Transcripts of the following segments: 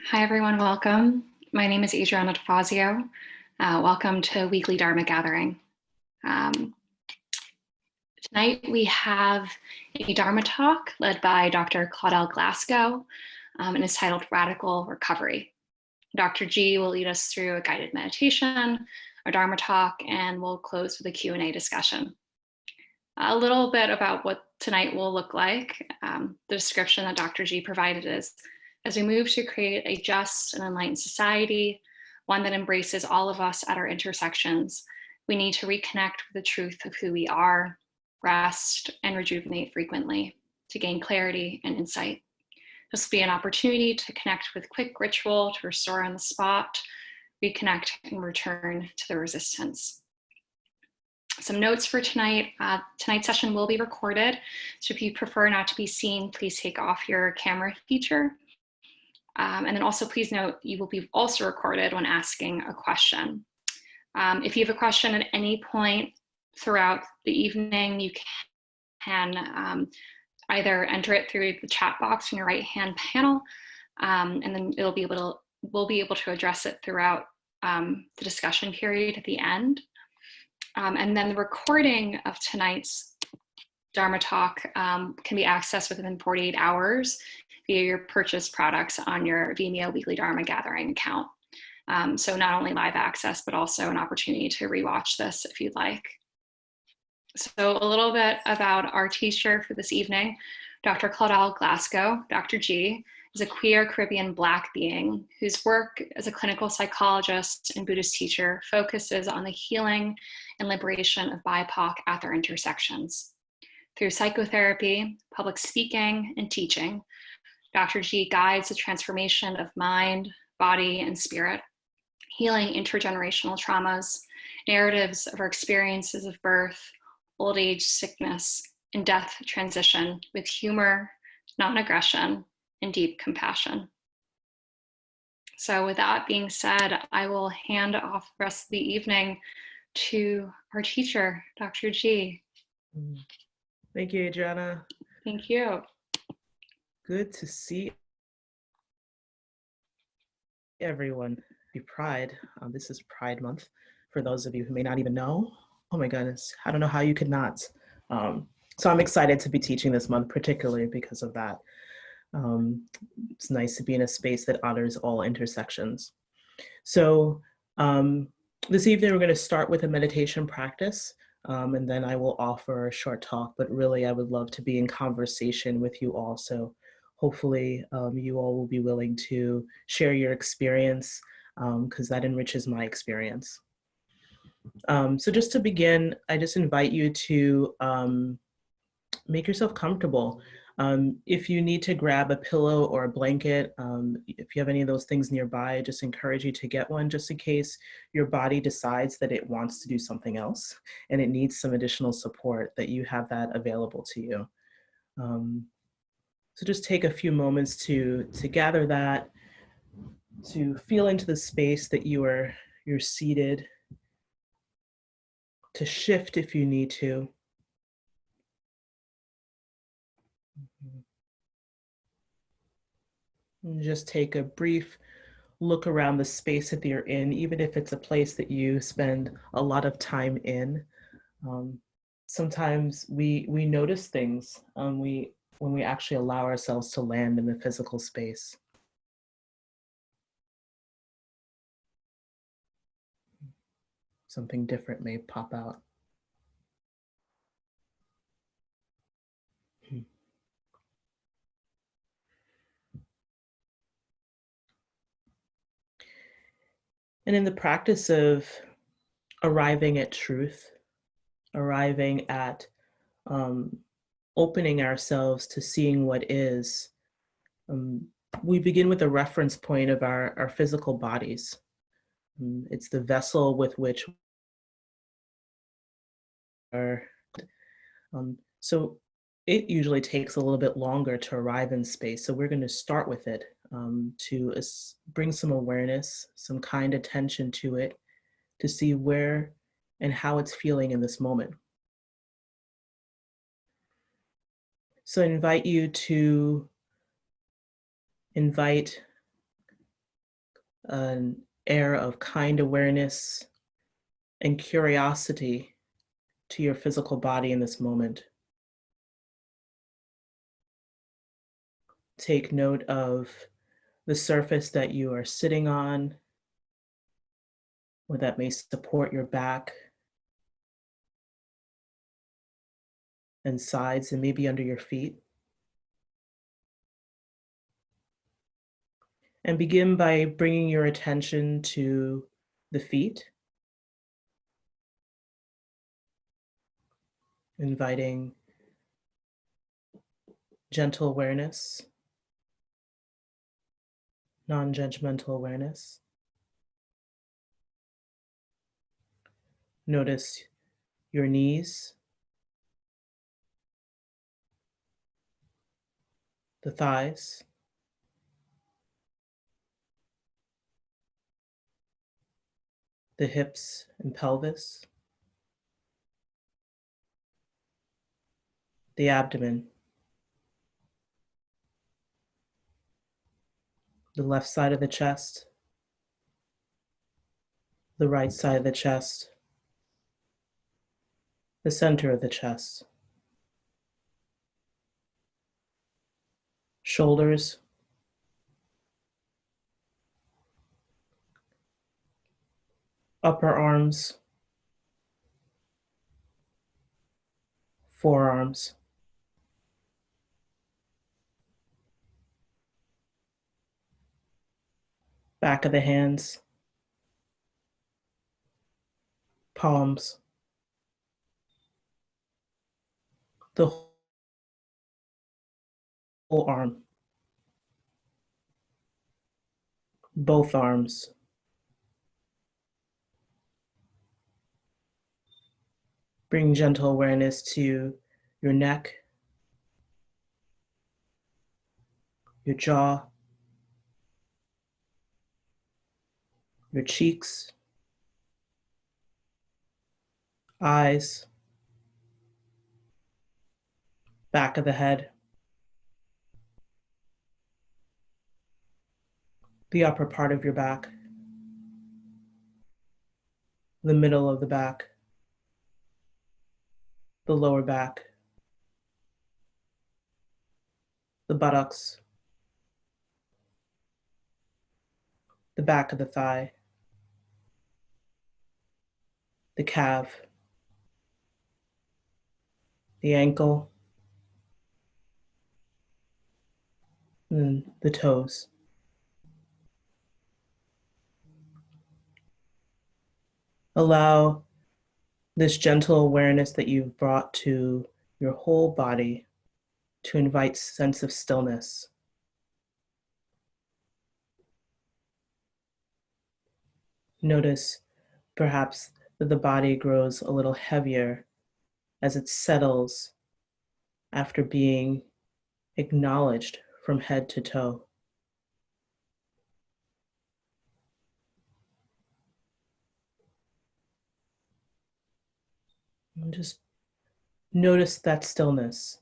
Hi, everyone. Welcome. My name is Adriana DeFazio. Welcome to Weekly Dharma Gathering. Tonight we have a Dharma talk led by Dr. Claudel Glasgow, and it's titled Radical Recovery. Dr. G will lead us through a guided meditation, a Dharma talk, and we'll close with a Q&A discussion. A little bit about what tonight will look like. The description that Dr. G provided is, as we move to create a just and enlightened society, one that embraces all of us at our intersections, we need to reconnect with the truth of who we are, rest, and rejuvenate frequently to gain clarity and insight. This will be an opportunity to connect with quick ritual to restore on the spot, reconnect, and return to the resistance. Some notes for tonight. Tonight's session will be recorded, so if you prefer not to be seen, please take off your camera feature. And then also please note you will be also recorded when asking a question. If you have a question at any point throughout the evening, you can either enter it through the chat box in your right-hand panel, and then we'll be able to address it throughout the discussion period at the end. And then the recording of tonight's Dharma talk can be accessed within 48 hours via your purchased products on your Vimeo Weekly Dharma Gathering account. So not only live access, but also an opportunity to rewatch this if you'd like. So a little bit about our teacher for this evening. Dr. Claudel Glasgow, Dr. G, is a queer Caribbean Black being whose work as a clinical psychologist and Buddhist teacher focuses on the healing and liberation of BIPOC at their intersections. Through psychotherapy, public speaking, and teaching, Dr. G guides the transformation of mind, body, and spirit, healing intergenerational traumas, narratives of our experiences of birth, old age, sickness, and death transition with humor, non-aggression, and deep compassion. So with that being said, I will hand off the rest of the evening to our teacher, Dr. G. Thank you, Adriana. Thank you. Good to see everyone. Be Pride. This is Pride Month. For those of you who may not even know, oh my goodness, I don't know how you could not. So I'm excited to be teaching this month, particularly because of that. It's nice to be in a space that honors all intersections. So this evening, we're going to start with a meditation practice, and then I will offer a short talk, but really I would love to be in conversation with you all. So hopefully you all will be willing to share your experience, because that enriches my experience. So just to begin, I just invite you to make yourself comfortable. If you need to grab a pillow or a blanket, if you have any of those things nearby, I just encourage you to get one just in case your body decides that it wants to do something else and it needs some additional support, that you have that available to you. So just take a few moments to gather that, to feel into the space that you're seated, to shift if you need to. And just take a brief look around the space that you're in, even if it's a place that you spend a lot of time in. Sometimes we notice things when we actually allow ourselves to land in the physical space. Something different may pop out. And in the practice of arriving at truth, arriving at opening ourselves to seeing what is, we begin with the reference point of our physical bodies. It's the vessel with which so it usually takes a little bit longer to arrive in space. So we're going to start with it to bring some awareness, some kind attention to it, to see where and how it's feeling in this moment. So I invite you to invite an air of kind awareness and curiosity to your physical body in this moment. Take note of the surface that you are sitting on, or that may support your back and sides and maybe under your feet. And begin by bringing your attention to the feet, inviting gentle awareness, non-judgmental awareness. Notice your knees, the thighs, the hips and pelvis, the abdomen, the left side of the chest, the right side of the chest, the center of the chest, shoulders, upper arms, forearms, back of the hands, palms, the whole arm, both arms. Bring gentle awareness to your neck, your jaw, your cheeks, eyes, back of the head, the upper part of your back, the middle of the back, the lower back, the buttocks, the back of the thigh, the calf, the ankle, and the toes. Allow this gentle awareness that you've brought to your whole body to invite sense of stillness. Notice perhaps that the body grows a little heavier as it settles after being acknowledged from head to toe. And just notice that stillness.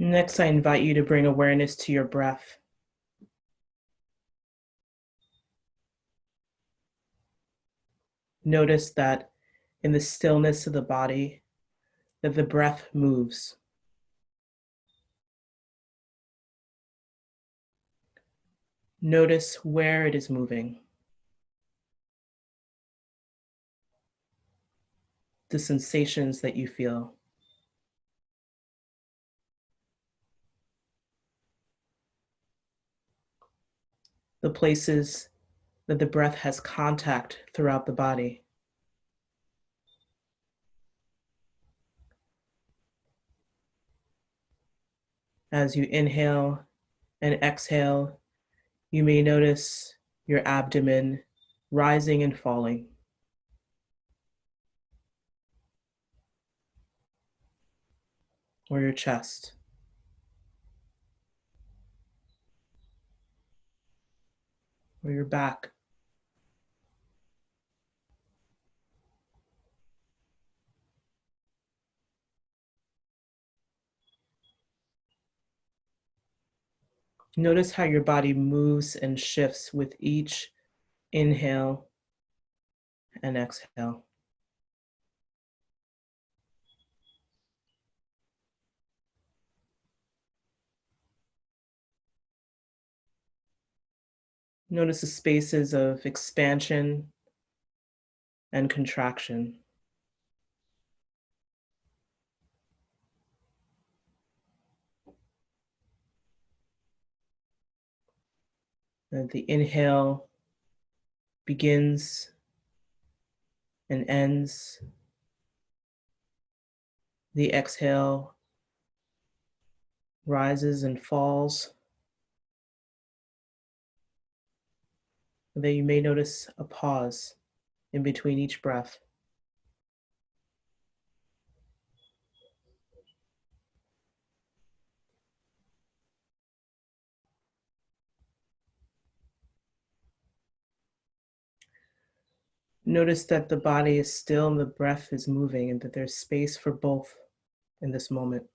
Next, I invite you to bring awareness to your breath. Notice that in the stillness of the body, that the breath moves. Notice where it is moving. The sensations that you feel. The places that the breath has contact throughout the body. As you inhale and exhale, you may notice your abdomen rising and falling. Or your chest. or your back. Notice how your body moves and shifts with each inhale and exhale. Notice the spaces of expansion and contraction. And the inhale begins and ends. The exhale rises and falls. And then you may notice a pause in between each breath. Notice that the body is still and the breath is moving, and that there's space for both in this moment.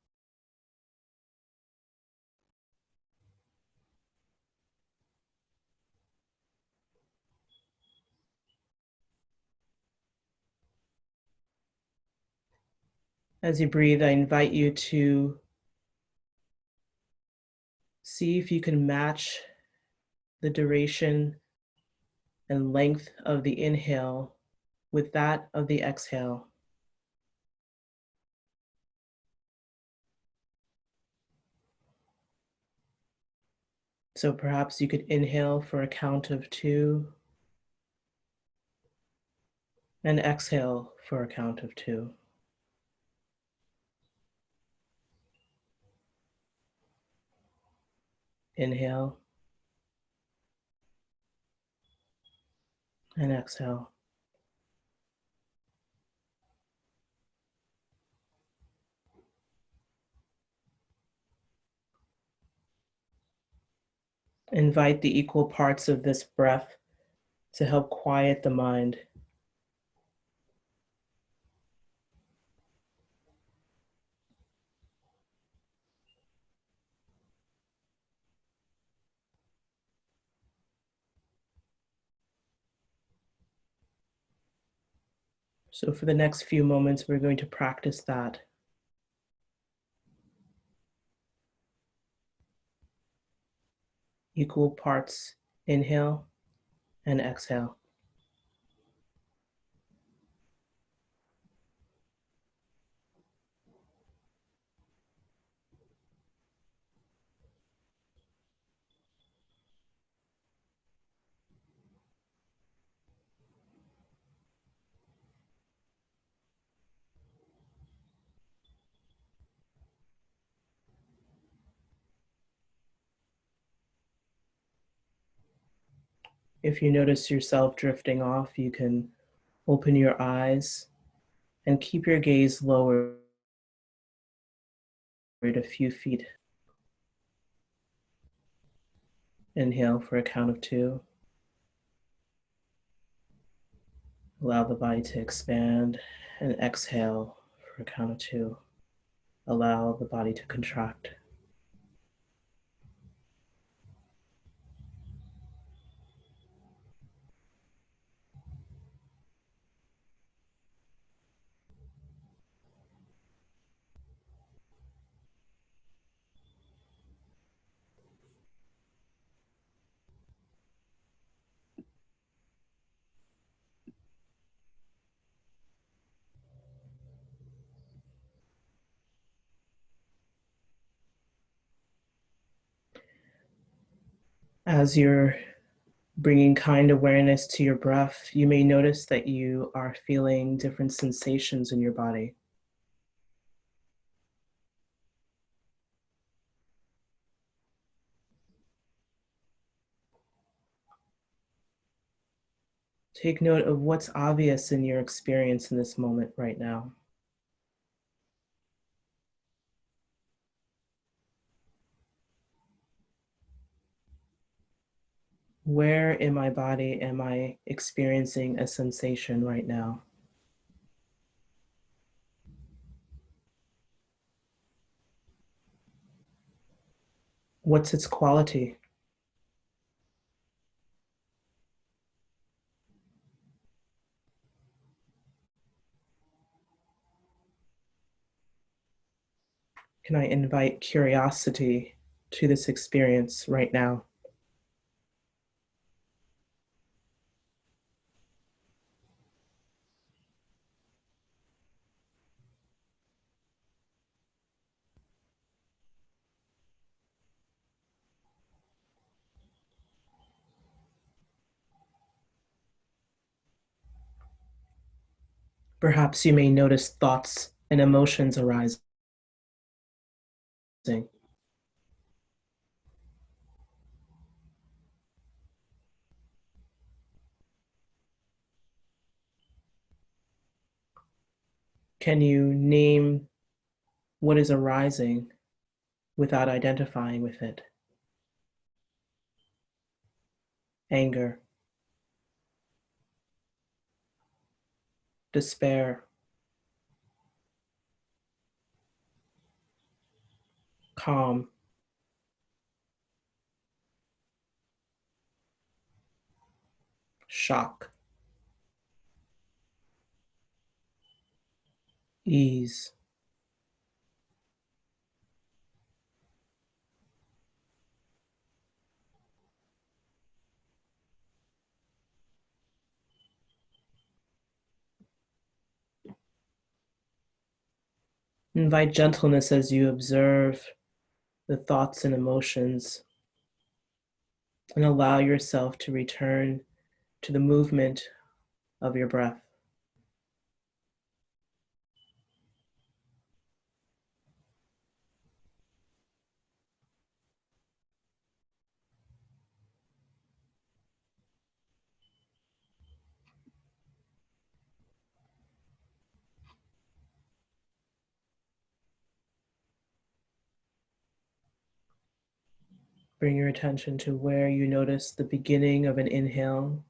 As you breathe, I invite you to see if you can match the duration and length of the inhale with that of the exhale. So perhaps you could inhale for a count of 2 and exhale for a count of 2. Inhale and exhale. Invite the equal parts of this breath to help quiet the mind. So for the next few moments, we're going to practice that. Equal parts, inhale and exhale. If you notice yourself drifting off, you can open your eyes and keep your gaze lowered a few feet. Inhale for a count of 2. Allow the body to expand, and exhale for a count of 2. Allow the body to contract. As you're bringing kind awareness to your breath, you may notice that you are feeling different sensations in your body. Take note of what's obvious in your experience in this moment right now. Where in my body am I experiencing a sensation right now? What's its quality? Can I invite curiosity to this experience right now? Perhaps you may notice thoughts and emotions arising. Can you name what is arising without identifying with it? Anger, despair, calm, shock, ease. Invite gentleness as you observe the thoughts and emotions and allow yourself to return to the movement of your breath. Bring your attention to where you notice the beginning of an inhale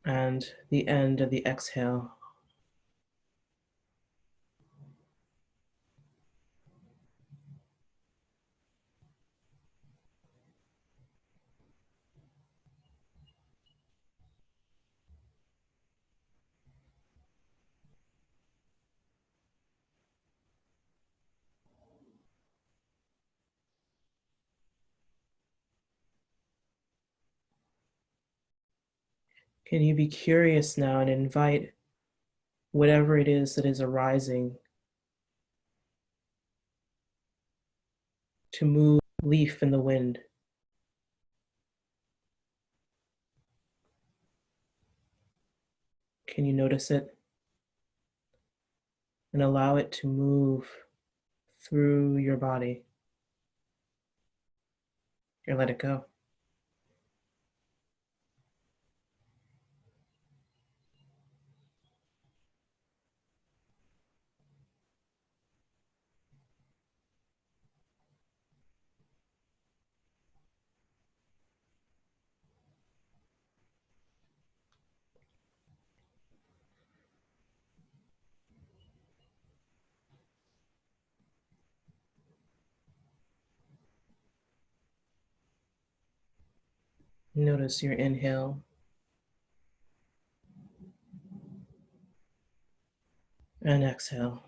and the end of the exhale. Can you be curious now and invite whatever it is that is arising to move leaf in the wind? Can you notice it and allow it to move through your body and let it go? Notice your inhale and exhale.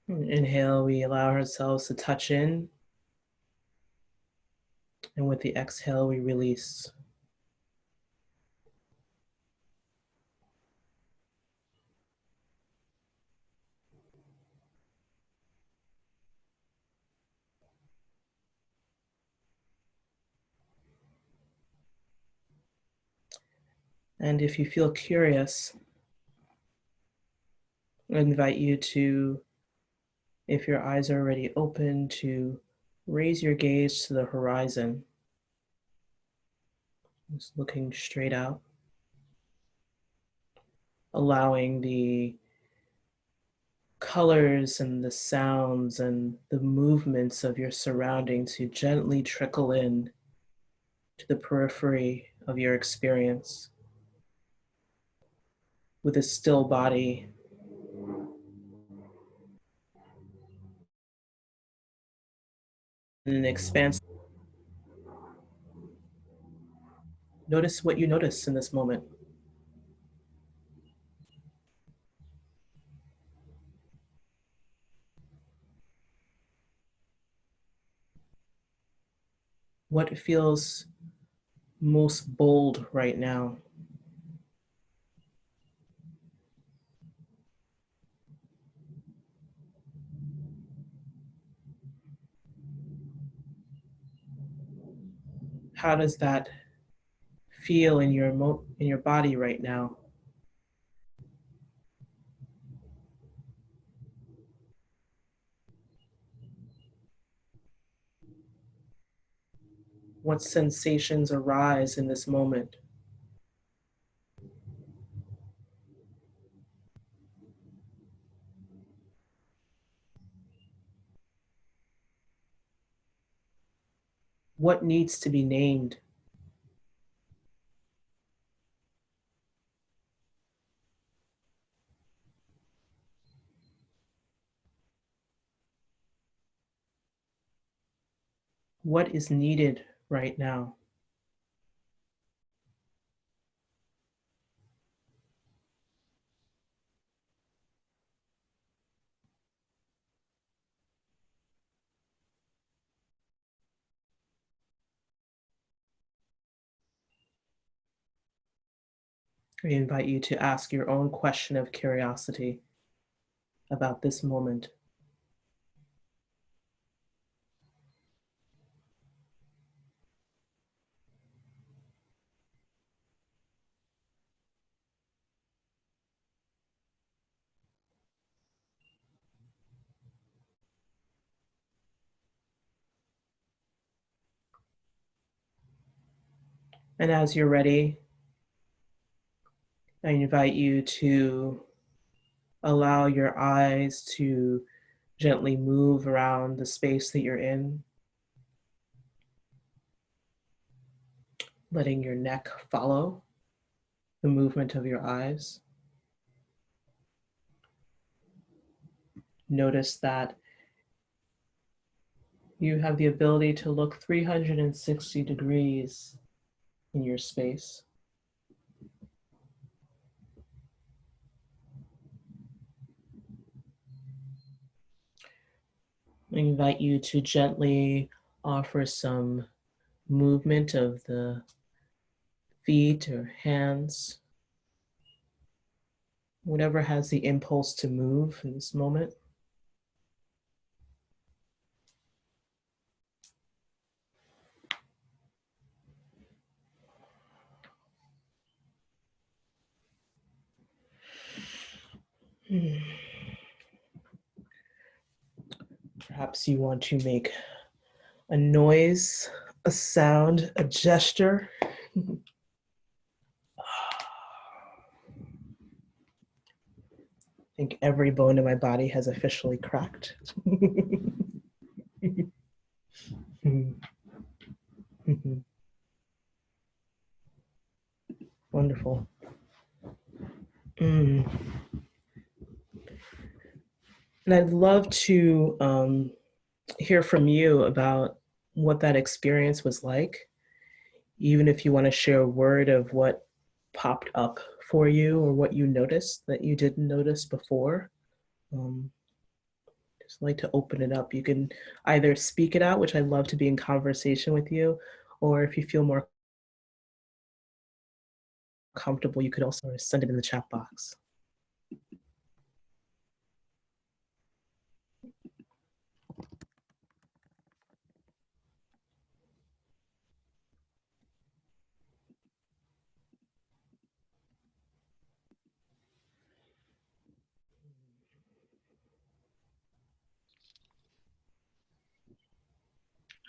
Inhale, we allow ourselves to touch in, and with the exhale, we release. And if you feel curious, I invite you to, if your eyes are already open, to raise your gaze to the horizon Just looking straight out, allowing the colors and the sounds and the movements of your surrounding to gently trickle in to the periphery of your experience with a still body. And an expanse. Notice what you notice in this moment. What feels most bold right now? How does that feel in your body right now? What sensations arise in this moment? What needs to be named? What is needed right now? I invite you to ask your own question of curiosity about this moment. And as you're ready, I invite you to allow your eyes to gently move around the space that you're in, letting your neck follow the movement of your eyes. Notice that you have the ability to look 360 degrees in your space. I invite you to gently offer some movement of the feet or hands, whatever has the impulse to move in this moment. Perhaps you want to make a noise, a sound, a gesture. I think every bone in my body has officially cracked. Wonderful. And I'd love to hear from you about what that experience was like, even if you want to share a word of what popped up for you or what you noticed that you didn't notice before. Um, just like to open it up. You can either speak it out, which I love to be in conversation with you, or if you feel more comfortable, you could also send it in the chat box.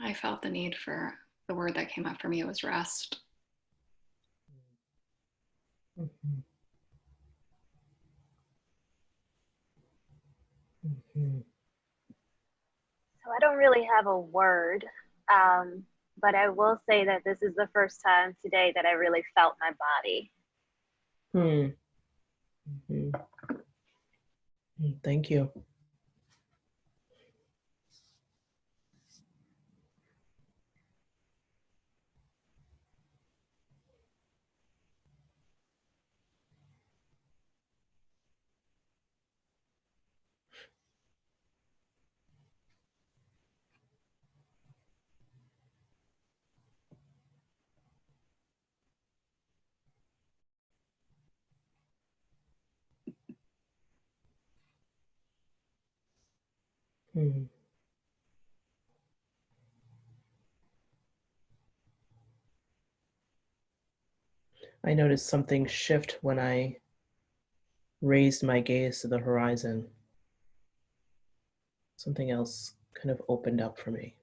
I felt the need for the word that came up for me was rest. Mhm. Mhm. So I don't really have a word, but I will say that this is the first time today that I really felt my body. Mhm. Mhm. Thank you. Mhm. I noticed something shift when I raised my gaze to the horizon. Something else kind of opened up for me.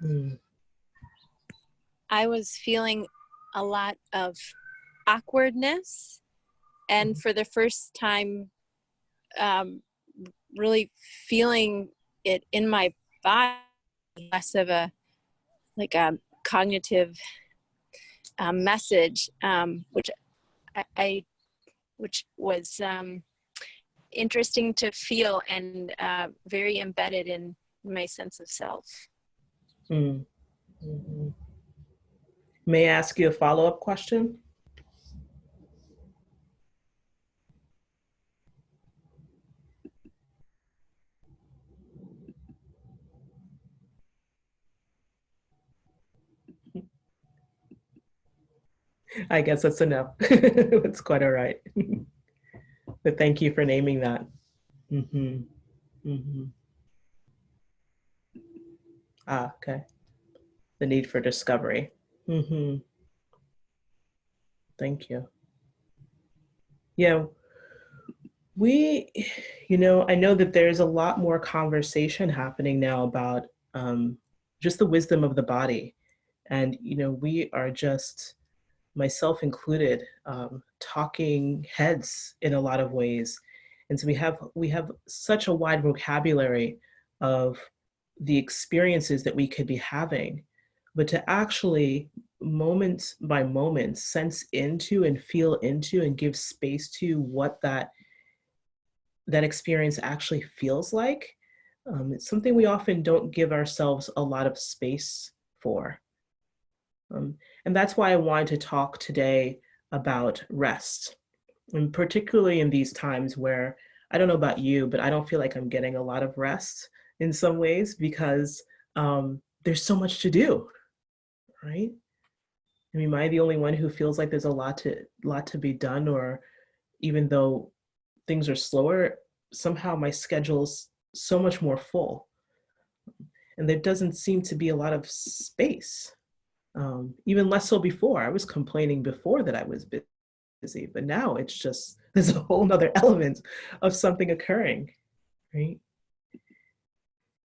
Mm. I was feeling a lot of awkwardness, and for the first time, um, really feeling it in my body, less of a like a cognitive message, which which was interesting to feel and very embedded in my sense of self. Mm. Mhm. May I ask you a follow-up question? I guess that's a no. It's quite all right. But thank you for naming that. Hmm. Hmm. Ah, okay. The need for discovery. Hmm. Thank you. Yeah, we, I know that there's a lot more conversation happening now about um, just the wisdom of the body. And, we are just, myself included, talking heads in a lot of ways. And so we have such a wide vocabulary of the experiences that we could be having, but to actually moment by moment sense into and feel into and give space to what that experience actually feels like, it's something we often don't give ourselves a lot of space for. And that's why I wanted to talk today about rest, and particularly in these times where I don't know about you, but I don't feel like I'm getting a lot of rest in some ways because there's so much to do, right? I mean, am I the only one who feels like there's a lot to be done, or even though things are slower, somehow my schedule's so much more full, and there doesn't seem to be a lot of space. Even less so before. I was complaining before that I was busy, but now it's just there's a whole nother element of something occurring, right?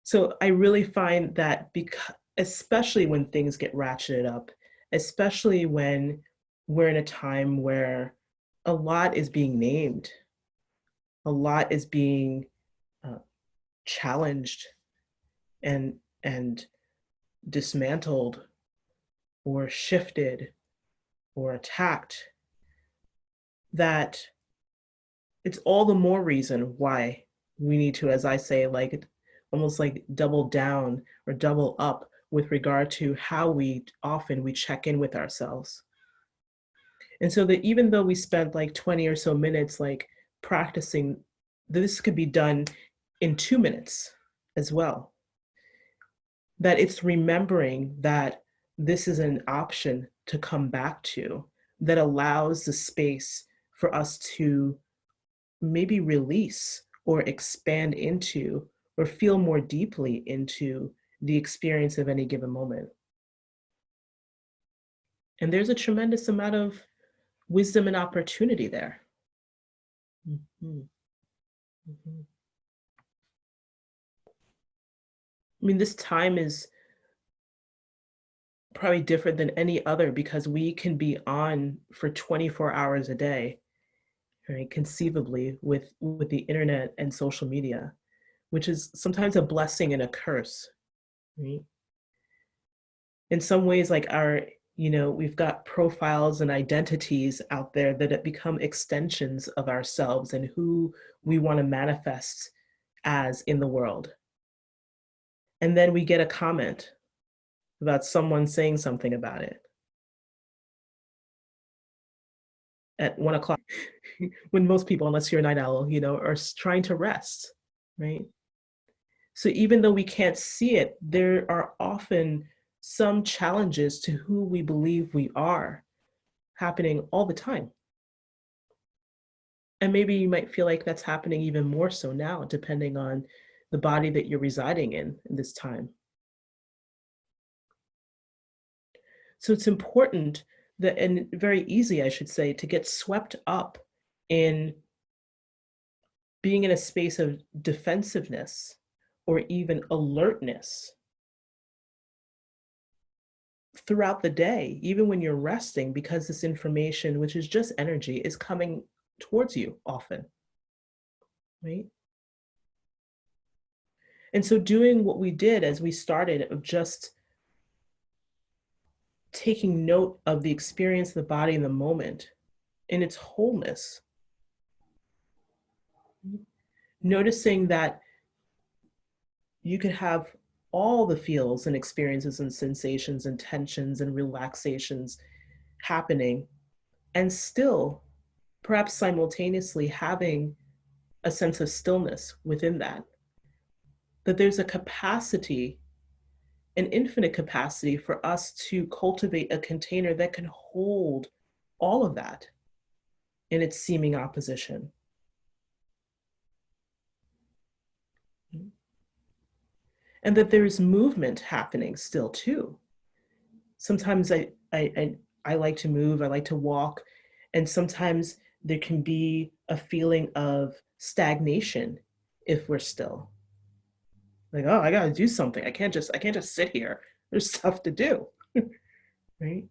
So I really find that because, especially when things get ratcheted up, especially when we're in a time where a lot is being named, a lot is being uh, challenged and dismantled or shifted or attacked, that it's all the more reason why we need to, as I say, like almost like double down or double up with regard to how we check in with ourselves. And so that even though we spent like 20 or so minutes like practicing, this could be done in 2 minutes as well. That it's remembering that this is an option to come back to that allows the space for us to maybe release or expand into or feel more deeply into the experience of any given moment. And there's a tremendous amount of wisdom and opportunity there. Mhm. Mhm. I mean, this time is probably different than any other because we can be on for 24 hours a day, right? Conceivably with the internet and social media, which is sometimes a blessing and a curse, right? In some ways, like we've got profiles and identities out there that have become extensions of ourselves and who we want to manifest as in the world. And then we get a comment about someone saying something about it at 1 o'clock when most people, unless you're a night owl, are trying to rest, right? So even though we can't see it, there are often some challenges to who we believe we are happening all the time. And maybe you might feel like that's happening even more so now, depending on the body that you're residing in this time. So it's important that, and very easy, I should say, to get swept up in being in a space of defensiveness or even alertness throughout the day, even when you're resting, because this information, which is just energy, is coming towards you often, right? And so doing what we did as we started of just taking note of the experience of the body in the moment in its wholeness, noticing that you could have all the feels and experiences and sensations and tensions and relaxations happening and still perhaps simultaneously having a sense of stillness within that. That there's a capacity, an infinite capacity for us to cultivate a container that can hold all of that in its seeming opposition. And that there is movement happening still too. Sometimes I like to move, I like to walk, and sometimes there can be a feeling of stagnation if we're still. Like, oh, I gotta do something. I can't just sit here. There's stuff to do. Right?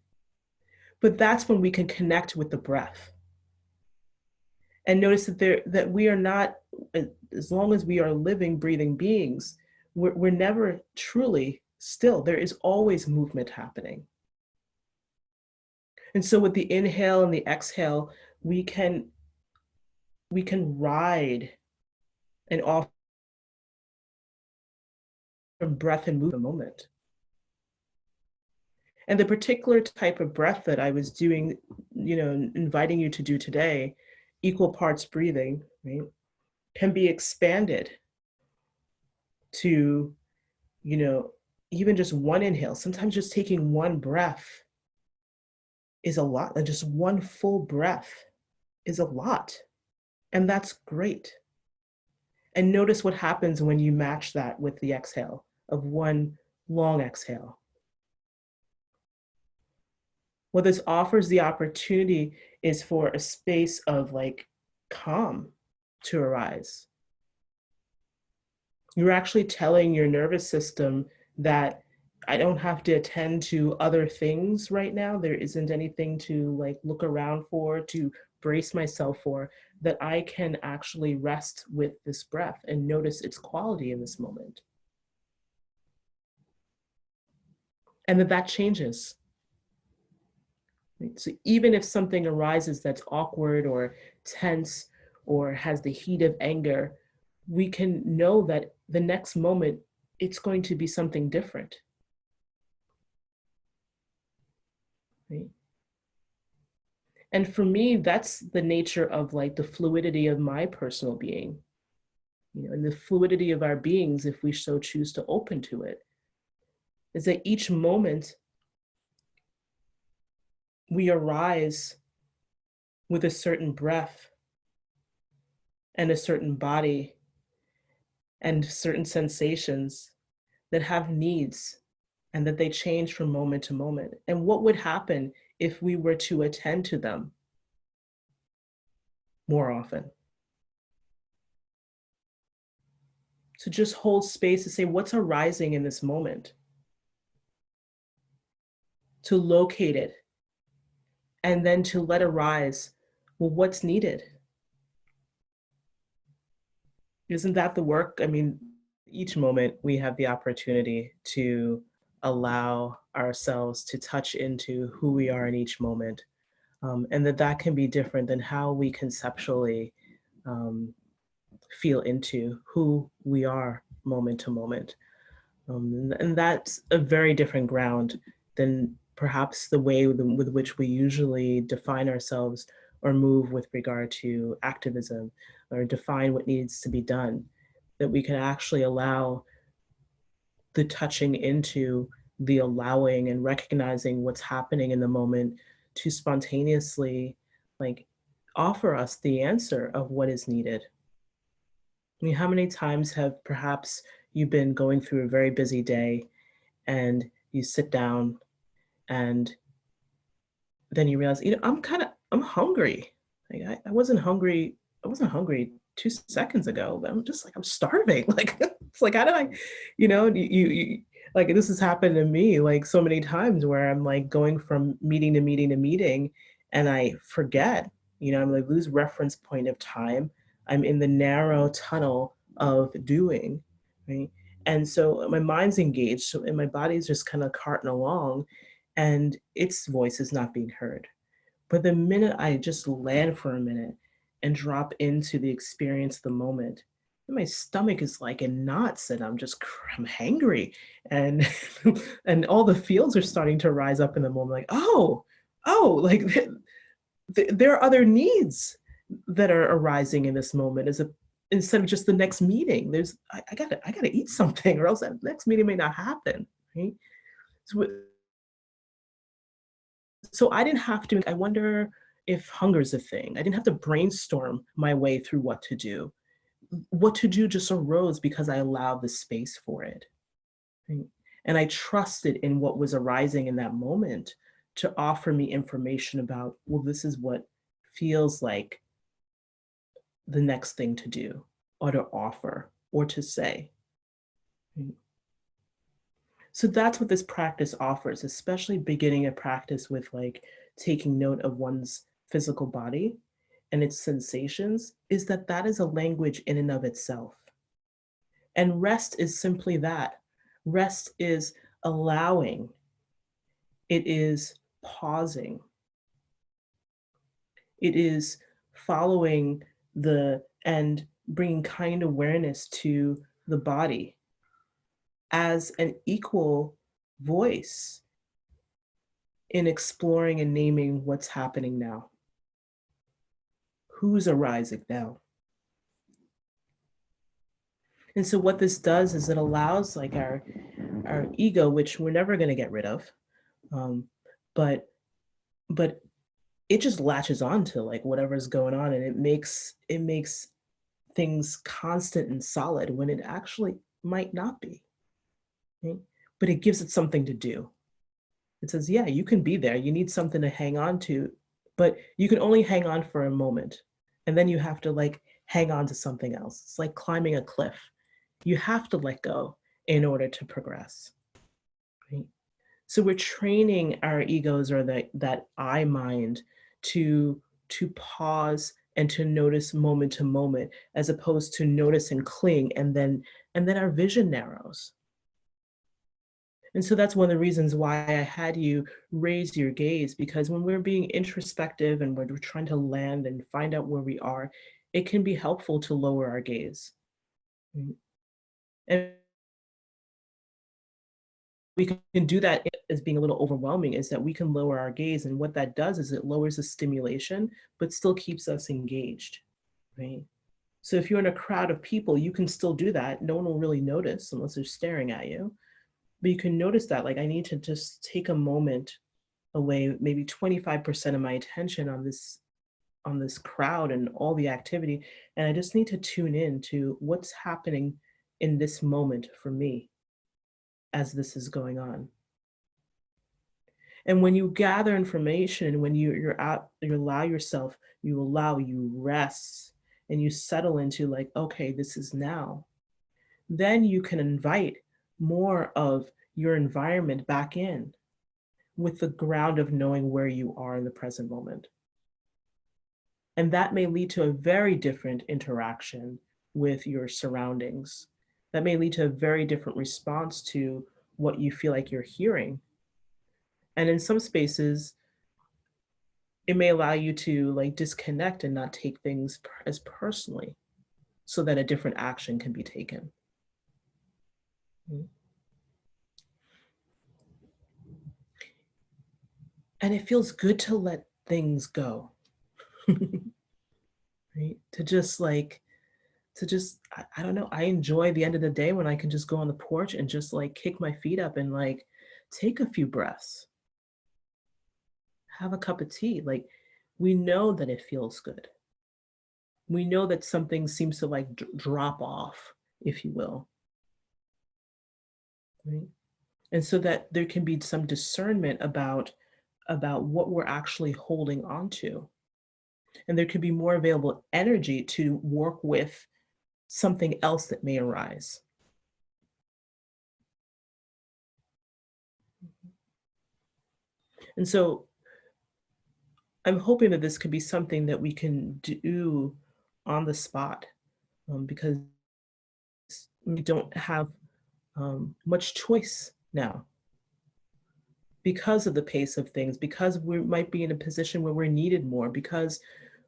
But that's when we can connect with the breath. And notice that we are not, as long as we are living, breathing beings, we're never truly still. There is always movement happening. And so with the inhale and the exhale, we can ride and offer breath and move a moment. And the particular type of breath that I was doing, inviting you to do today, equal parts breathing, right, can be expanded to, even just one inhale. Sometimes just taking one breath is a lot, and just one full breath is a lot. And that's great. And notice what happens when you match that with the exhale of one long exhale. What this offers the opportunity is for a space of like calm to arise. You're actually telling your nervous system that I don't have to attend to other things right now. There isn't anything to like look around for, to brace myself for, that I can actually rest with this breath and notice its quality in this moment. And that changes. So even if something arises that's awkward or tense or has the heat of anger, we can know that the next moment it's going to be something different. Right? And for me, that's the nature of like the fluidity of my personal being, and the fluidity of our beings, if we so choose to open to it, is that each moment we arise with a certain breath and a certain body and certain sensations that have needs and that they change from moment to moment. And what would happen if we were to attend to them more often. To just hold space to say, what's arising in this moment? To locate it, and then to let arise, well, what's needed? Isn't that the work? I mean, each moment we have the opportunity to allow ourselves to touch into who we are in each moment. And that can be different than how we conceptually feel into who we are moment to moment. And that's a very different ground than perhaps the way with which we usually define ourselves or move with regard to activism or define what needs to be done, that we can actually allow the touching into the allowing and recognizing what's happening in the moment to spontaneously like offer us the answer of what is needed. I mean, how many times have perhaps you've been going through a very busy day and you sit down and then you realize, I'm hungry. Like I wasn't hungry. I wasn't hungry 2 seconds ago, but I'm starving. Like, it's like, how do I, you like, this has happened to me like so many times where I'm like going from meeting to meeting to meeting and I forget, I'm like lose reference point of time. I'm in the narrow tunnel of doing, right? And so my mind's engaged and my body's just kind of carting along and its voice is not being heard. But the minute I just land for a minute and drop into the experience of the moment, my stomach is like in knots and I'm hangry and and all the feels are starting to rise up in the moment like, like there are other needs that are arising in this moment instead of just the next meeting. I gotta eat something or else that next meeting may not happen, right? So I didn't have to, I wonder if hunger is a thing. I didn't have to brainstorm my way through what to do. What to do just arose because I allowed the space for it, right? And I trusted in what was arising in that moment to offer me information about, well, this is what feels like the next thing to do or to offer or to say. Right? So that's what this practice offers, especially beginning a practice with like taking note of one's physical body and its sensations, is that is a language in and of itself. And rest is simply that. Rest is allowing. It is pausing. It is following and bringing kind awareness to the body as an equal voice in exploring and naming what's happening now. Who's arising now? And so what this does is it allows like our ego, which we're never going to get rid of, but it just latches on to like whatever's going on, and it makes things constant and solid when it actually might not be. Right? But it gives it something to do. It says, yeah, you can be there. You need something to hang on to, but you can only hang on for a moment. And then you have to like hang on to something else. It's like climbing a cliff. You have to let go in order to progress. Right? So we're training our egos or that I mind to pause and to notice moment to moment, as opposed to notice and cling, and then our vision narrows. And so that's one of the reasons why I had you raise your gaze, because when we're being introspective and we're trying to land and find out where we are, it can be helpful to lower our gaze. And we can do that as being a little overwhelming, is that we can lower our gaze. And what that does is it lowers the stimulation, but still keeps us engaged, right? So if you're in a crowd of people, you can still do that. No one will really notice unless they're staring at you. But you can notice that, like, I need to just take a moment away, maybe 25% of my attention on this crowd and all the activity. And I just need to tune in to what's happening in this moment for me as this is going on. And when you gather information, when you're out, you allow yourself, you rest and you settle into like, okay, this is now. Then you can invite more of your environment back in with the ground of knowing where you are in the present moment. And that may lead to a very different interaction with your surroundings. That may lead to a very different response to what you feel like you're hearing. And in some spaces, it may allow you to like disconnect and not take things as personally so that a different action can be taken. And it feels good to let things go. Right? To just I don't know, I enjoy the end of the day when I can just go on the porch and just like kick my feet up and like take a few breaths. Have a cup of tea. Like, we know that it feels good. We know that something seems to like drop off, if you will. Right? And so that there can be some discernment about what we're actually holding on to. And there could be more available energy to work with something else that may arise. And so I'm hoping that this could be something that we can do on the spot, because we don't have much choice now because of the pace of things, because we might be in a position where we're needed more, because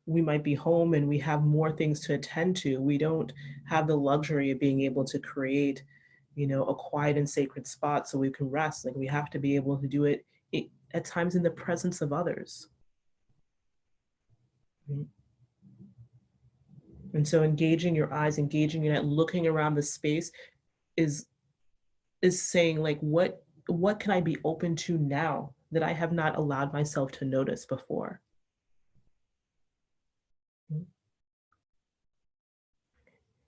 we might be home and we have more things to attend to. We don't have the luxury of being able to create, a quiet and sacred spot so we can rest. Like, we have to be able to do it at times in the presence of others. Right? And so engaging your eyes, engaging in it, looking around the space is saying like, what can I be open to now that I have not allowed myself to notice before?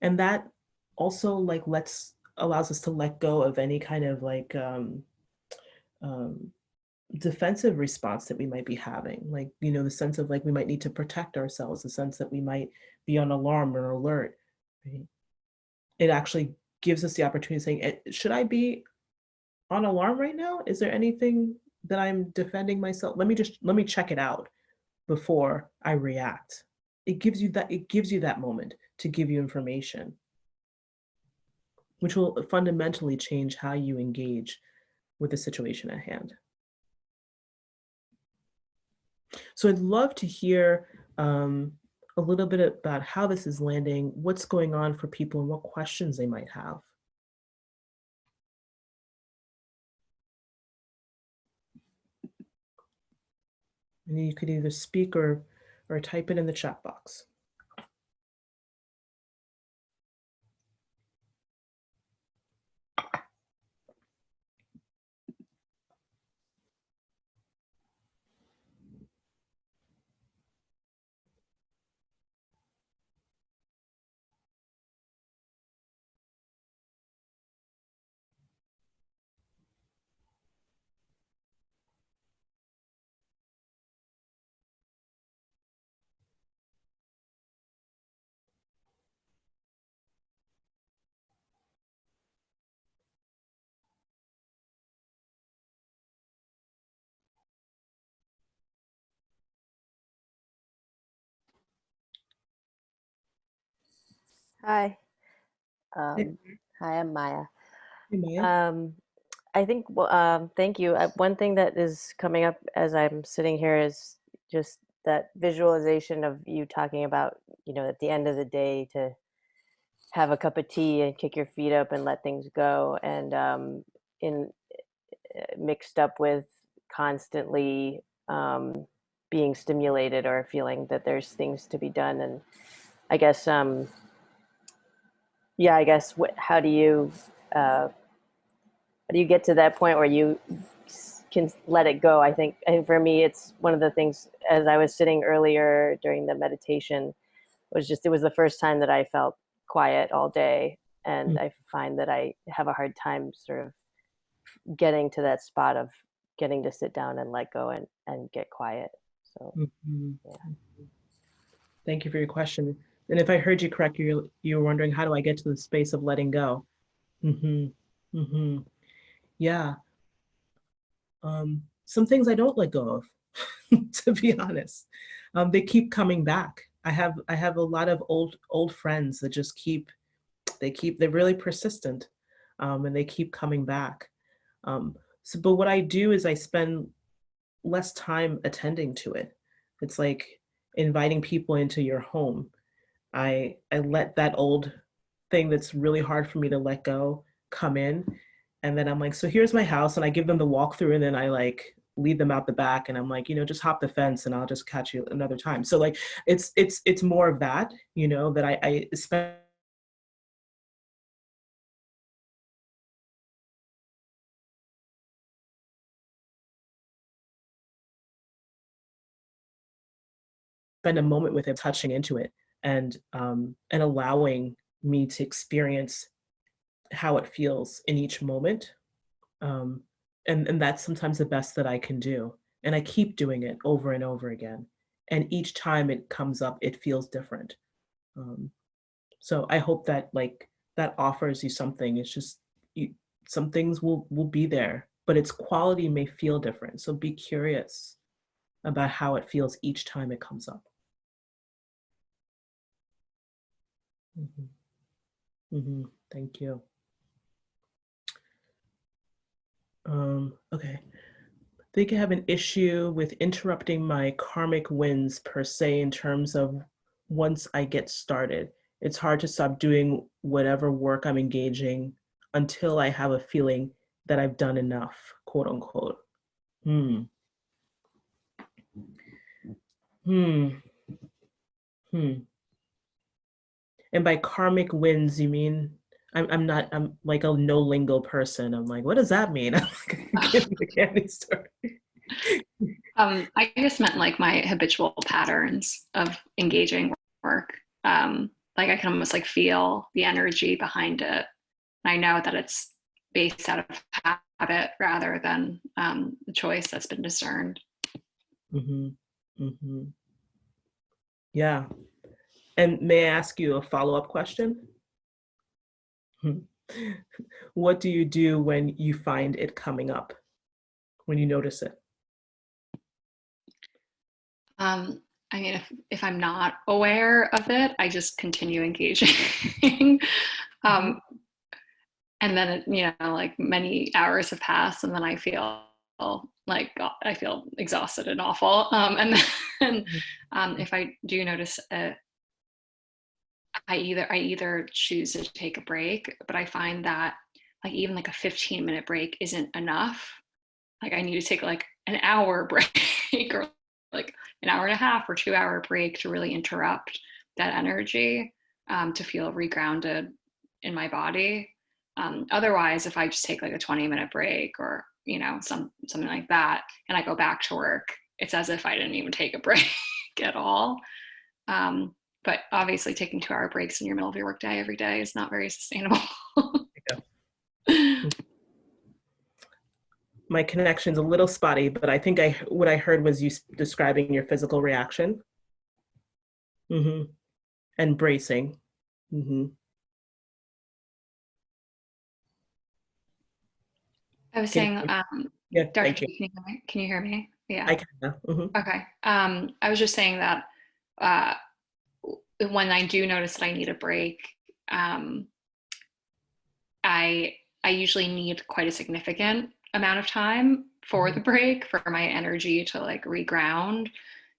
And that also like allows us to let go of any kind of like defensive response that we might be having, like, the sense of like we might need to protect ourselves, the sense that we might be on alarm or alert. Right? It actually gives us the opportunity of saying, should I be on alarm right now? Is there anything that I'm defending myself? Let me check it out before I react. It gives you that moment to give you information, which will fundamentally change how you engage with the situation at hand. So I'd love to hear a little bit about how this is landing, what's going on for people, and what questions they might have. And you could either speak or type it in the chat box. Hi. Hey, Hi, I'm Maya. Maya. I think, thank you. One thing that is coming up as I'm sitting here is just that visualization of you talking about, at the end of the day to have a cup of tea and kick your feet up and let things go. And in mixed up with constantly being stimulated or feeling that there's things to be done. And I guess, how do you get to that point where you can let it go? I think for me, it's one of the things, as I was sitting earlier during the meditation, it was the first time that I felt quiet all day. And I find that I have a hard time sort of getting to that spot of getting to sit down and let go and get quiet. So Mhm. yeah. Thank you for your question. And if I heard you correct, you were wondering, how do I get to the space of letting go? Hmm. Hmm. Yeah. Some things I don't let go of, to be honest. They keep coming back. I have a lot of old friends that just they're really persistent, and they keep coming back. But what I do is I spend less time attending to it. It's like inviting people into your home. I let that old thing that's really hard for me to let go come in, and then I'm like, so here's my house, and I give them the walkthrough, and then I like lead them out the back, and I'm like, just hop the fence, and I'll just catch you another time. So like, it's more of that, that I spend a moment with him, touching into it, and allowing me to experience how it feels in each moment. Um, and that's sometimes the best that I can do. And I keep doing it over and over again. And each time it comes up, it feels different. Um, so I hope that like that offers you something. It's just some things will be there, but its quality may feel different. So be curious about how it feels each time it comes up. Mhm. Mhm. Thank you. Okay. I think I have an issue with interrupting my karmic wins per se, in terms of once I get started. It's hard to stop doing whatever work I'm engaging until I have a feeling that I've done enough, quote unquote. Hmm. Hmm. Hmm. And by karmic wins, you mean I'm like a no lingo person. I'm like, what does that mean? I'm like, getting the candy store. I just meant like my habitual patterns of engaging work. Like I can almost like feel the energy behind it. I know that it's based out of habit rather than the choice that's been discerned. Hmm. Hmm. Yeah. And may I ask you a follow-up question? What do you do when you find it coming up, when you notice it? Um, I mean, if I'm not aware of it, I just continue engaging. Mhm. um, and then like many hours have passed, and then I feel like I feel exhausted and awful. And then if I do notice it, I either choose to take a break, but I find that like even like a 15-minute break isn't enough. Like I need to take like an hour break or like an hour and a half or 2 hour break to really interrupt that energy, to feel regrounded in my body. Otherwise, if I just take like a 20-minute break or something like that, and I go back to work, it's as if I didn't even take a break at all. Um, but obviously, taking 2 hour breaks in your middle of your workday every day is not very sustainable. Yeah. My connection's a little spotty, but I think what I heard was you describing your physical reaction. Hmm. And bracing. Hmm. I was Can saying, you, yeah, Dr. thank you. G, can you hear me? Yeah. I can now. Hmm. Okay. I was just saying that uh, when I do notice that I need a break, um, I I usually need quite a significant amount of time for the break for my energy to like reground.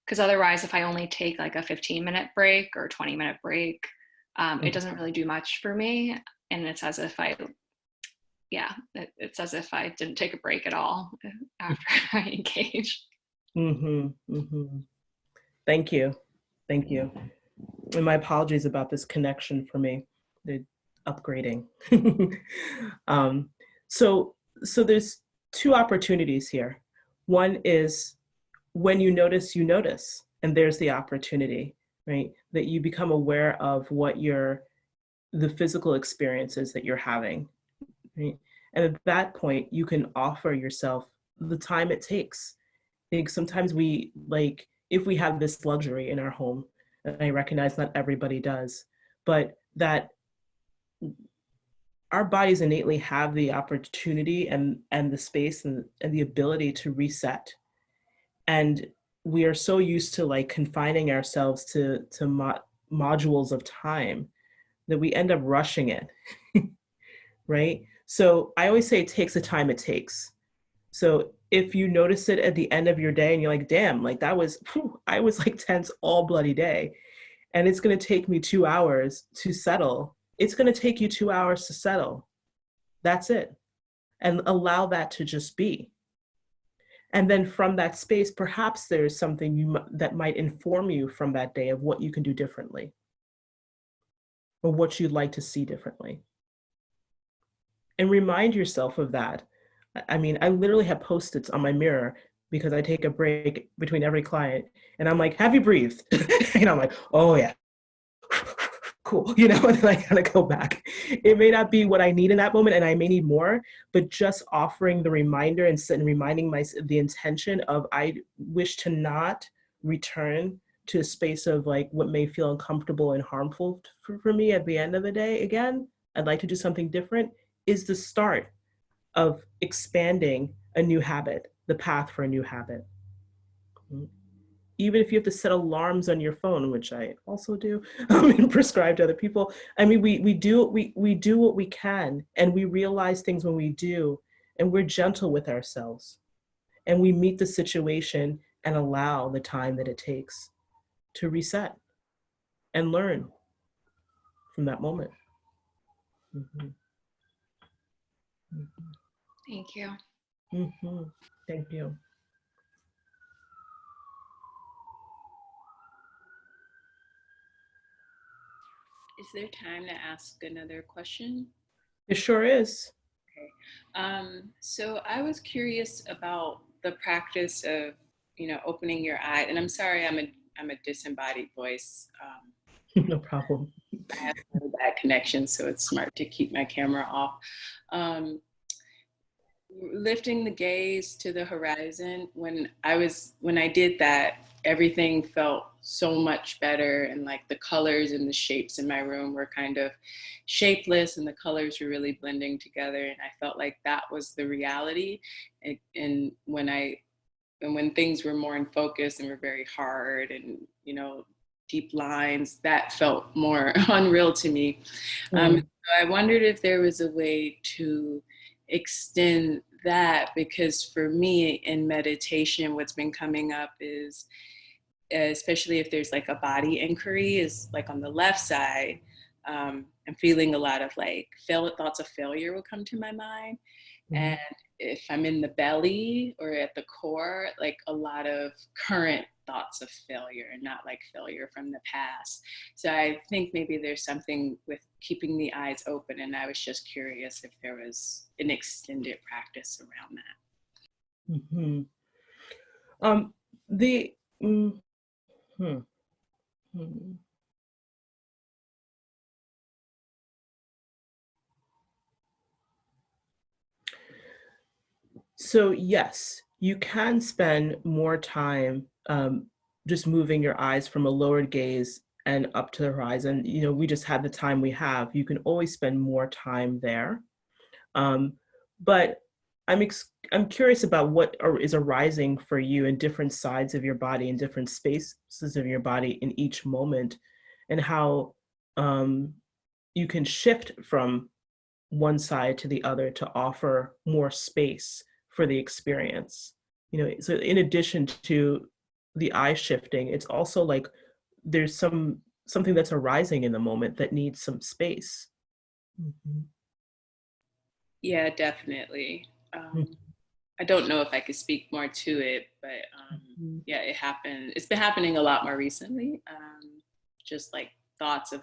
Because otherwise, if I only take like a 15-minute break or 20-minute break, it doesn't really do much for me. And it's as if it's as if I didn't take a break at all after I engage. Hmm. Hmm. Thank you. Thank you. And my apologies about this connection for me. They're upgrading. um, so there's two opportunities here. One is when you notice, and there's the opportunity, right? That you become aware of what the physical experiences that you're having, right? And at that point, you can offer yourself the time it takes. I think sometimes we like, if we have this luxury in our home, and I recognize not everybody does, but that our bodies innately have the opportunity and the space and the ability to reset. And we are so used to like confining ourselves to modules of time that we end up rushing it, right? So I always say it takes the time it takes. So if you notice it at the end of your day and you're like, damn, like that was, whew, I was like tense all bloody day, and it's going to take me 2 hours to settle. It's going to take you 2 hours to settle. That's it. And allow that to just be. And then from that space, perhaps there's something that might inform you from that day of what you can do differently or what you'd like to see differently. And remind yourself of that. I mean, I literally have Post-its on my mirror because I take a break between every client and I'm like, have you breathed? And I'm like, oh yeah, cool, you know, and then I kind of go back. It may not be what I need in that moment and I may need more, but just offering the reminder and reminding the intention of I wish to not return to a space of like what may feel uncomfortable and harmful for me at the end of the day. Again, I'd like to do something different, is the start of expanding a new habit, the path for a new habit. Even if you have to set alarms on your phone, which I also do, and prescribe to other people. I mean, we do what we can, and we realize things when we do, and we're gentle with ourselves, and we meet the situation and allow the time that it takes to reset and learn from that moment. Mm-hmm. Mm-hmm. Thank you. Mm-hmm. Thank you. Is there time to ask another question? It sure is. Okay. So I was curious about the practice of, opening your eye. And I'm sorry, I'm a disembodied voice. No problem. I have a bad connection, so it's smart to keep my camera off. Lifting the gaze to the horizon, when I did that, everything felt so much better, and like the colors and the shapes in my room were kind of shapeless and the colors were really blending together, and I felt like that was the reality. And when things were more in focus and were very hard and deep lines, that felt more unreal to me. So I wondered if there was a way to extend that, because for me in meditation, what's been coming up is, especially if there's like a body inquiry, is like on the left side, I'm feeling a lot of like thoughts of failure will come to my mind. And if I'm in the belly or at the core, like a lot of current thoughts of failure, and not like failure from the past. So I think maybe there's something with keeping the eyes open, and I was just curious if there was an extended practice around that. Mm-hmm. So yes, you can spend more time just moving your eyes from a lowered gaze and up to the horizon. We just have the time we have. You can always spend more time there. But I'm curious about what is arising for you in different sides of your body, in different spaces of your body in each moment, and how you can shift from one side to the other to offer more space for the experience. So in addition to the eye shifting, it's also like there's something that's arising in the moment that needs some space. Mm-hmm. Yeah, definitely. I don't know if I could speak more to it, but yeah, it happened. It's been happening a lot more recently. Just like thoughts of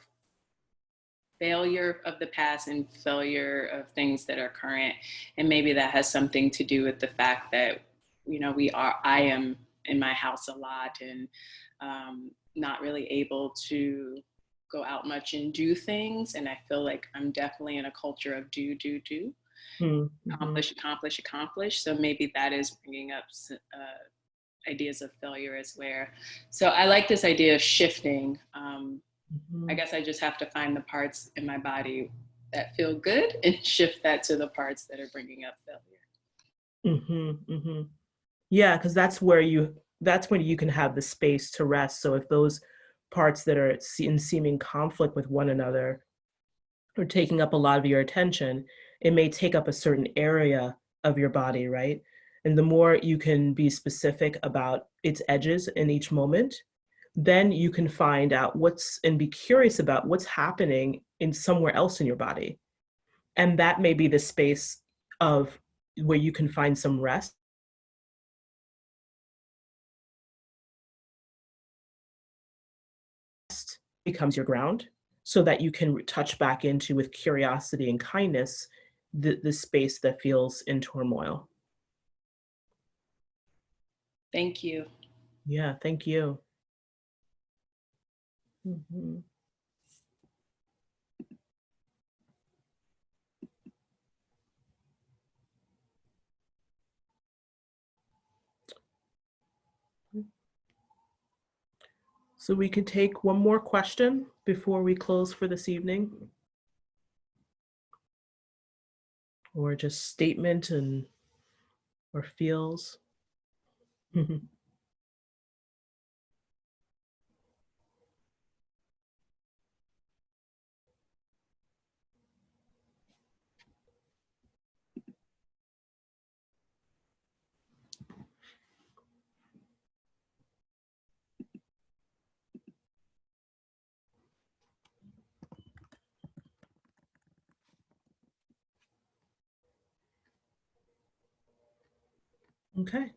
failure of the past and failure of things that are current. And maybe that has something to do with the fact that, I am in my house a lot, and not really able to go out much and do things. And I feel like I'm definitely in a culture of do. accomplish. So maybe that is bringing up ideas of failure as well. So I like this idea of shifting. I guess I just have to find the parts in my body that feel good and shift that to the parts that are bringing up failure. Yeah, because that's when you can have the space to rest. So if those parts that are in seeming conflict with one another are taking up a lot of your attention, it may take up a certain area of your body, right? And the more you can be specific about its edges in each moment, then you can find out and be curious about what's happening in somewhere else in your body. And that may be the space of where you can find some rest. Becomes your ground, so that you can touch back into, with curiosity and kindness, the space that feels in turmoil. Thank you. Yeah, thank you. So we can take one more question before we close for this evening. Or just statement or feels. Okay.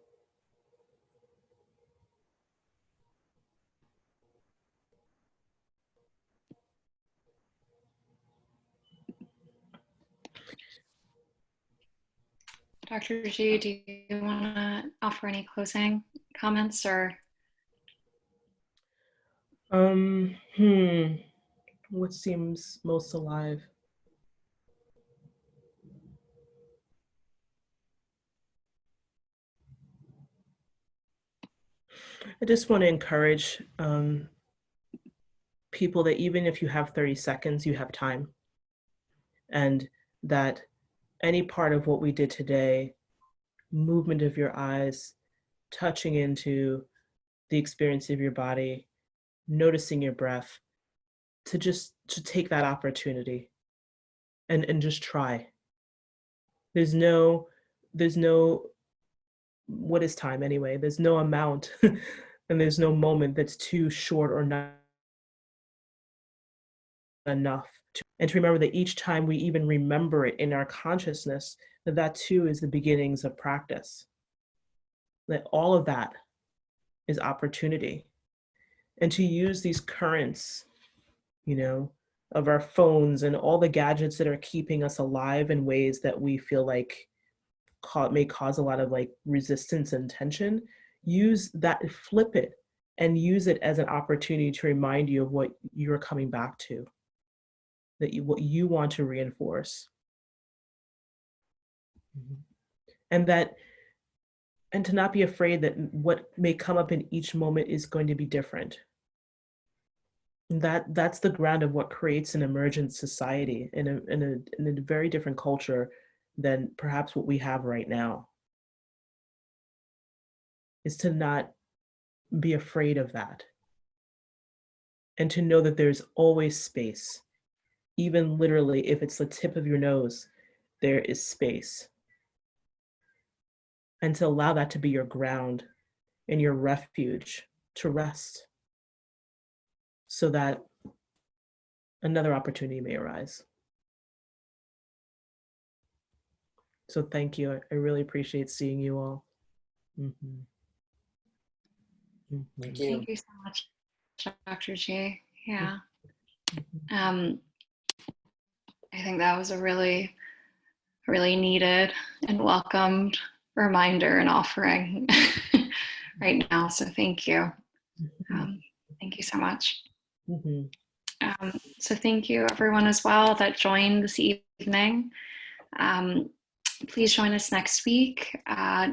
Dr. G, do you want to offer any closing comments or? What seems most alive? I just want to encourage people that even if you have 30 seconds, you have time. And that any part of what we did today, movement of your eyes, touching into the experience of your body, noticing your breath, to take that opportunity and just try. There's no, what is time anyway? There's no amount and there's no moment that's too short or not enough. And to remember that each time we even remember it in our consciousness, that too is the beginnings of practice. That all of that is opportunity. And to use these currents, of our phones and all the gadgets that are keeping us alive in ways that we feel like may cause a lot of resistance and tension, use that, flip it, and use it as an opportunity to remind you of what you're coming back to, what you want to reinforce. And to not be afraid that what may come up in each moment is going to be different. That's the ground of what creates an emergent society in a very different culture than perhaps what we have right now. Is to not be afraid of that. And to know that there's always space. Even literally, if it's the tip of your nose, there is space. And to allow that to be your ground and your refuge to rest, so that another opportunity may arise. So thank you. I really appreciate seeing you all. Thank you so much, Dr. G. Yeah. I think that was a really, really needed and welcomed reminder and offering right now. So thank you. Thank you so much. So thank you everyone as well that joined this evening. Please join us next week,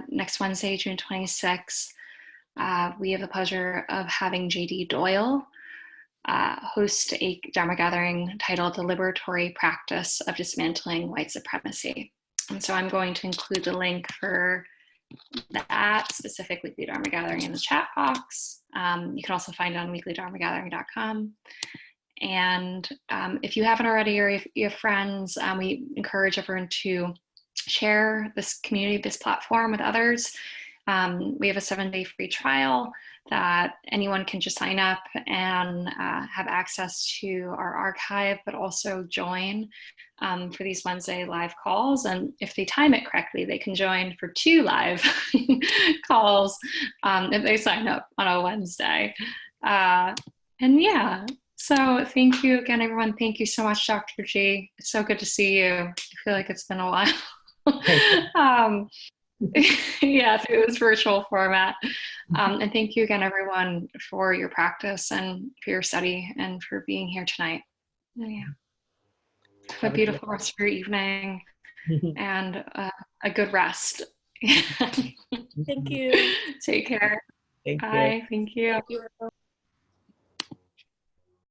next Wednesday, June 26th. We have the pleasure of having JD Doyle host a Dharma gathering titled The Liberatory Practice of Dismantling White Supremacy. And so I'm going to include the link for that specific weekly Dharma gathering in the chat box. You can also find it on weeklydharmagathering.com. And if you haven't already, or if you have friends, we encourage everyone to share this community, this platform with others. We have a 7-day free trial that anyone can just sign up and have access to our archive, but also join for these Wednesday live calls. And if they time it correctly, they can join for 2 live calls if they sign up on a Wednesday. And yeah, so thank you again, everyone. Thank you so much, Dr. G. It's so good to see you. I feel like it's been a while. Yeah, through this virtual format. And thank you again, everyone, for your practice and for your study and for being here tonight. Yeah. Have a beautiful rest of your evening and a good rest. Thank you. Take care. Thank you. Bye. Thank you. Thank you.